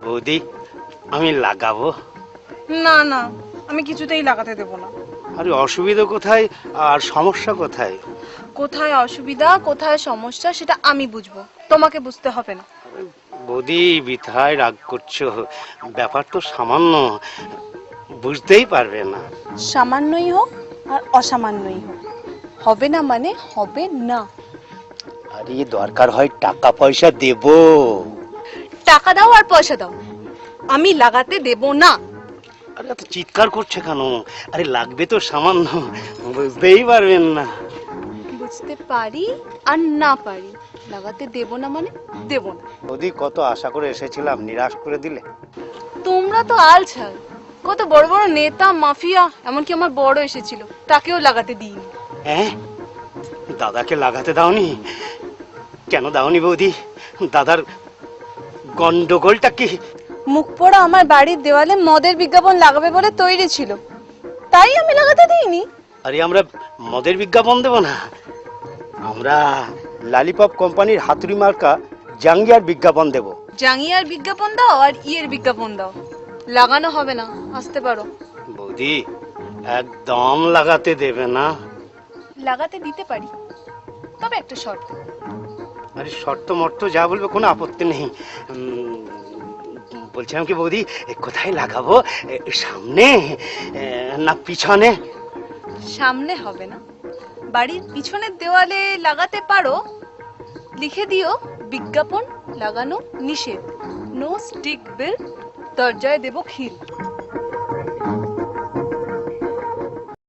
বৌদি আমি লাগাবো। না না, আমি কিছুতেই লাগাতে দেব না। আরে অসুবিধা কোথায় আর সমস্যা কোথায়? কোথায় অসুবিধা কোথায় সমস্যা সেটা আমি বুঝবো, তোমাকে বুঝতে হবে না। বৌদি বৃথায় রাগ করছো, ব্যাপার তো সামান্য, বুঝতেই পারবে না। সামান্যই হোক আর অসামান্যই হোক, হবে না মানে হবে না। আরে দরকার হয় টাকা পয়সা দেব। টাকা দাও আর পয়সা দাও, আমি লাগাতে দেব না। আরে এত চিৎকার করছে কেন? আরে লাগবে তো সামান্য, বুঝতেই পারবেন না। বুঝতে পারি আর না পারি, লাগাতে দেব না মানে দেব না। বৌদি কত আশা করে এসেছিলাম, নিরাশ করে দিলে। তোমরা তো আলছাল, কত বড় বড় নেতা মাফিয়া, এমনকি আমার বড় এসেছিল, তাকেও লাগাতে দিইনি। হ্যাঁ, দাদাকে লাগাতে দাওনি? কেন দাওনি বৌদি? দাদার গন্ডগোলটা কি? মুখ পোড়া আমার বাড়ির দেওয়ালে মদের বিজ্ঞাপন লাগাবে বলে তৈরি ছিল, তাই আমি লাগাতে দিইনি। আরে আমরা মদের বিজ্ঞাপন দেব না, আমরা লালিপপ কোম্পানির হাতুড়ি মার্কা জাঙ্গিয়ার বিজ্ঞাপন দেব। জাঙ্গিয়ার বিজ্ঞাপন দাও আর ইয়ের বিজ্ঞাপন দাও, লাগানো হবে না, আসতে পারো। বৌদি একদম লাগাতে দেবে না? লাগাতে দিতে পারি, তবে একটা শর্ত। আরে শর্ত মর্ত যা বলবে কোনো আপত্তি নেই। বলছিলাম কি বৌদি, কোথায় লাগাবো? সামনে না পিছনে? সামনে হবে না, বাড়ির পিছনের দেওয়ালে লাগাতে পারো, লিখে দিও বিজ্ঞাপন লাগানো নিষেধ, নো স্টিক বিল, দরজায় দেব খিল।